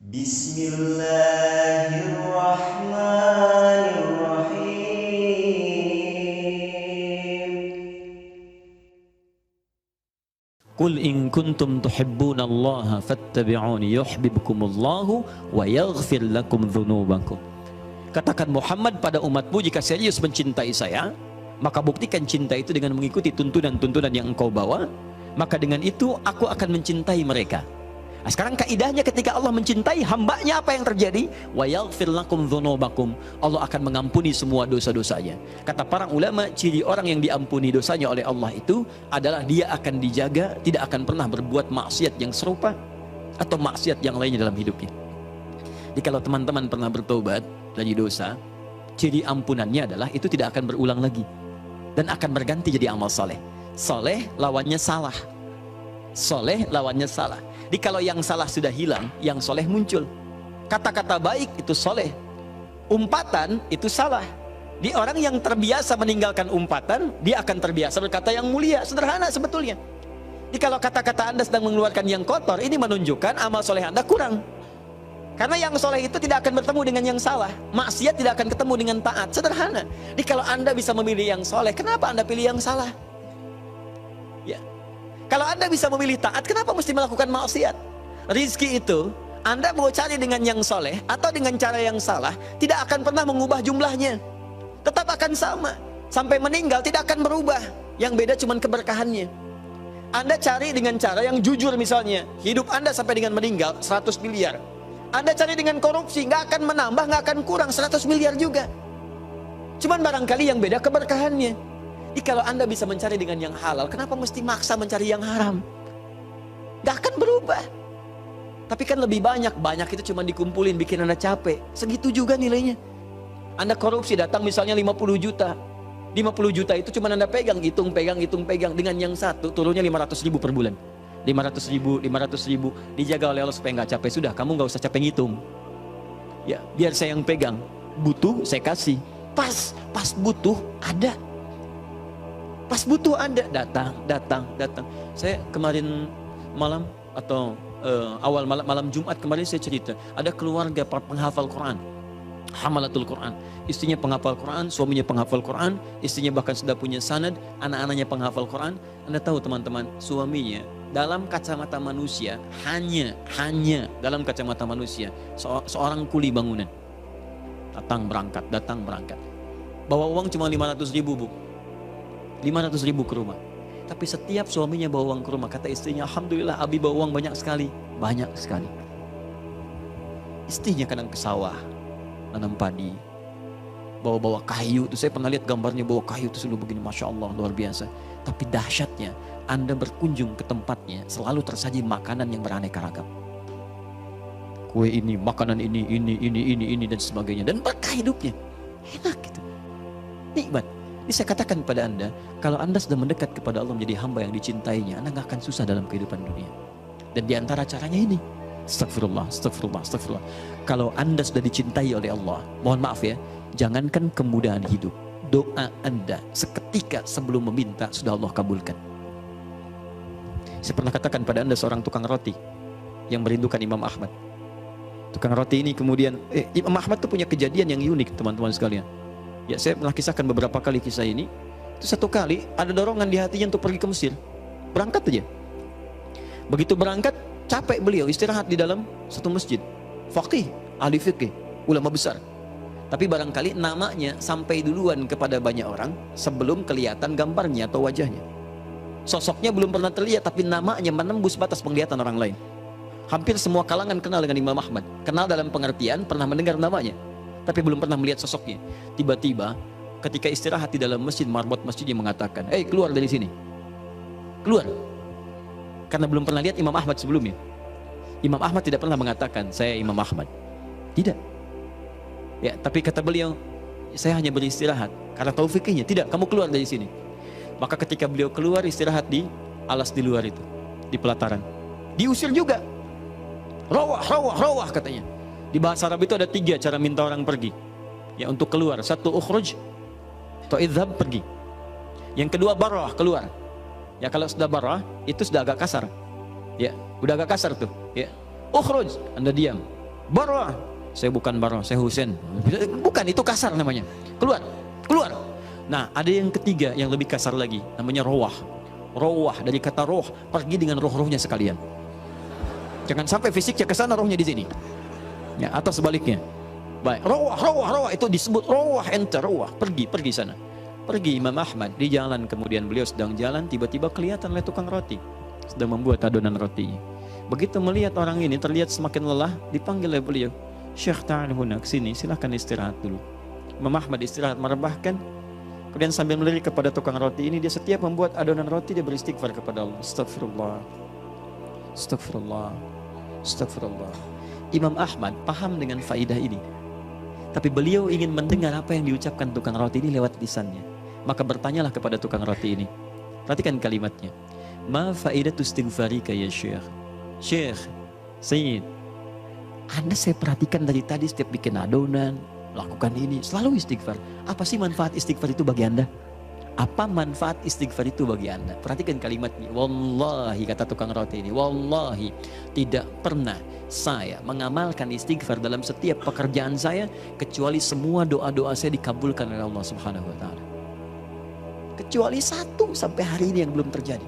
Bismillahirrahmanirrahim. Qul in kuntum tuhibbunallaha fattabi'uni yuhibbukumullahu wa yaghfir lakum dzunubakum. Katakan Muhammad pada umatmu, jika serius mencintai saya, maka buktikan cinta itu dengan mengikuti tuntunan-tuntunan yang engkau bawa, maka dengan itu aku akan mencintai mereka. Nah, sekarang kaidahnya ketika Allah mencintai hambanya, apa yang terjadi? Wa yaghfir lakum dzunubakum. Allah akan mengampuni semua dosa-dosanya. Kata para ulama, ciri orang yang diampuni dosanya oleh Allah itu adalah dia akan dijaga, tidak akan pernah berbuat maksiat yang serupa atau maksiat yang lainnya dalam hidupnya. Jadi kalau teman-teman pernah bertobat dari dosa, ciri ampunannya adalah itu tidak akan berulang lagi dan akan berganti jadi amal soleh. Soleh lawannya salah, soleh lawannya salah. Jadi kalau yang salah sudah hilang, yang soleh muncul. Kata-kata baik itu soleh, umpatan itu salah. Di orang yang terbiasa meninggalkan umpatan, dia akan terbiasa berkata yang mulia. Sederhana sebetulnya. Jadi kalau kata-kata Anda sedang mengeluarkan yang kotor, ini menunjukkan amal soleh Anda kurang. Karena yang soleh itu tidak akan bertemu dengan yang salah. Maksiat tidak akan ketemu dengan taat. Sederhana. Jadi kalau Anda bisa memilih yang soleh, kenapa Anda pilih yang salah? Ya. Kalau Anda bisa memilih taat, kenapa mesti melakukan maksiat? Rizki itu, Anda mau cari dengan yang soleh atau dengan cara yang salah, tidak akan pernah mengubah jumlahnya. Tetap akan sama. Sampai meninggal tidak akan berubah. Yang beda cuma keberkahannya. Anda cari dengan cara yang jujur misalnya. Hidup Anda sampai dengan meninggal 100 miliar. Anda cari dengan korupsi, nggak akan menambah, nggak akan kurang 100 miliar juga. Cuman barangkali yang beda keberkahannya. Jadi kalau Anda bisa mencari dengan yang halal, kenapa mesti maksa mencari yang haram? Gak akan berubah. Tapi kan lebih banyak itu cuma dikumpulin, bikin Anda capek. Segitu juga nilainya. Anda korupsi, datang misalnya 50 juta. 50 juta itu cuma Anda pegang, hitung, pegang. Dengan yang satu, turunnya 500 ribu per bulan. 500 ribu, dijaga oleh Allah supaya nggak capek. Sudah, kamu nggak usah capek ngitung. Ya, biar saya yang pegang. Butuh, saya kasih. Pas butuh, ada. Pas butuh Anda, datang. Saya kemarin malam atau awal malam Jumat kemarin saya cerita, ada keluarga penghafal Quran, hamalatul Quran. Istrinya penghafal Quran, suaminya penghafal Quran, istrinya bahkan sudah punya sanad, anak-anaknya penghafal Quran. Anda tahu teman-teman, suaminya dalam kacamata manusia hanya dalam kacamata manusia seorang kuli bangunan. Datang berangkat. Bawa uang cuma 500 ribu, Bu. 500 ribu ke rumah. Tapi setiap suaminya bawa uang ke rumah, kata istrinya, alhamdulillah Abi bawa uang banyak sekali. Istrinya kadang ke sawah, nanam padi, bawa kayu. Itu saya pernah lihat gambarnya, bawa kayu itu selalu begini, Masya Allah, luar biasa. Tapi dahsyatnya, Anda berkunjung ke tempatnya, selalu tersaji makanan yang beraneka ragam. Kue ini, makanan ini dan sebagainya. Dan berkah hidupnya. Enak gitu. Nikmat. Jadi saya katakan kepada Anda, kalau Anda sudah mendekat kepada Allah menjadi hamba yang dicintainya, Anda gak akan susah dalam kehidupan dunia. Dan diantara caranya ini, astagfirullah. Kalau Anda sudah dicintai oleh Allah, mohon maaf ya, jangankan kemudahan hidup, doa Anda seketika sebelum meminta sudah Allah kabulkan. Saya pernah katakan pada Anda seorang tukang roti yang merindukan Imam Ahmad. Tukang roti ini kemudian, Imam Ahmad itu punya kejadian yang unik teman-teman sekalian. Ya, saya pernah kisahkan beberapa kali kisah ini. Itu satu kali ada dorongan di hatinya untuk pergi ke Mesir. Berangkat aja. Begitu berangkat, capek beliau istirahat di dalam satu masjid. Faqih, ahli fikih, ulama besar. Tapi barangkali namanya sampai duluan kepada banyak orang sebelum kelihatan gambarnya atau wajahnya. Sosoknya belum pernah terlihat, tapi namanya menembus batas penglihatan orang lain. Hampir semua kalangan kenal dengan Imam Ahmad. Kenal dalam pengertian, pernah mendengar namanya, tapi belum pernah melihat sosoknya. Tiba-tiba ketika istirahat di dalam masjid, marbot masjidnya mengatakan, keluar dari sini, keluar. Karena belum pernah lihat Imam Ahmad sebelumnya. Imam Ahmad tidak pernah mengatakan, saya Imam Ahmad. Tidak. Ya, tapi kata beliau, saya hanya beristirahat. Karena tahu fikihnya, tidak, kamu keluar dari sini. Maka ketika beliau keluar, istirahat di alas di luar itu, di pelataran, diusir juga. Rawah katanya. Di bahasa Arab itu ada 3 cara minta orang pergi. Ya, untuk keluar. 1, ukhruj, atau idhab, pergi. Yang kedua, barah, keluar. Ya, kalau sudah barah, itu sudah agak kasar. Ya, udah agak kasar tuh. Ya, ukhruj, Anda diam. Barah. Saya bukan Barah, saya Husain. Bukan, itu kasar namanya. Keluar, keluar. Nah, ada yang ketiga yang lebih kasar lagi, namanya rawah. Rawah dari kata roh, pergi dengan roh-rohnya sekalian. Jangan sampai fisiknya ke sana, rohnya di sini. Ya, atau sebaliknya. Baik, rawah itu disebut rawah, ente rawah, pergi sana. Pergi Imam Ahmad di jalan, kemudian beliau sedang jalan, tiba-tiba kelihatan oleh tukang roti sedang membuat adonan roti. Begitu melihat orang ini terlihat semakin lelah, dipanggil oleh beliau, Syekh ta'al huna, kesini, silahkan istirahat dulu. Imam Ahmad istirahat merebahkan, kemudian sambil melirik kepada tukang roti ini, dia setiap membuat adonan roti dia beristighfar kepada Allah. Astagfirullah, astagfirullah, astagfirullah. Imam Ahmad paham dengan faidah ini, tapi beliau ingin mendengar apa yang diucapkan tukang roti ini lewat lisannya. Maka bertanyalah kepada tukang roti ini. Perhatikan kalimatnya. Ma faidatu istighfarika ya Syekh. Syekh, Sayyid, Anda saya perhatikan dari tadi setiap bikin adonan, lakukan ini, selalu istighfar. Apa sih manfaat istighfar itu bagi Anda? Apa manfaat istighfar itu bagi Anda? Perhatikan kalimatnya. Wallahi, kata tukang roti ini, wallahi tidak pernah saya mengamalkan istighfar dalam setiap pekerjaan saya kecuali semua doa-doa saya dikabulkan oleh Allah Subhanahu wa taala. Kecuali satu sampai hari ini yang belum terjadi.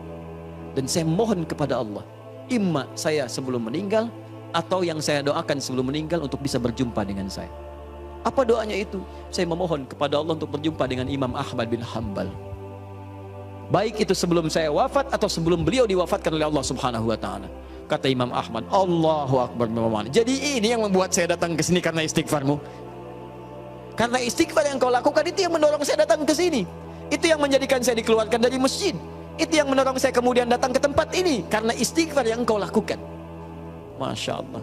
Dan saya mohon kepada Allah, imma saya sebelum meninggal atau yang saya doakan sebelum meninggal untuk bisa berjumpa dengan saya. Apa doanya itu? Saya memohon kepada Allah untuk berjumpa dengan Imam Ahmad bin Hanbal. Baik itu sebelum saya wafat atau sebelum beliau diwafatkan oleh Allah Subhanahu wa taala. Kata Imam Ahmad, Allahu Akbar. Jadi ini yang membuat saya datang ke sini karena istighfarmu. Karena istighfar yang kau lakukan itu yang mendorong saya datang ke sini. Itu yang menjadikan saya dikeluarkan dari masjid. Itu yang mendorong saya kemudian datang ke tempat ini karena istighfar yang kau lakukan. Masya Allah.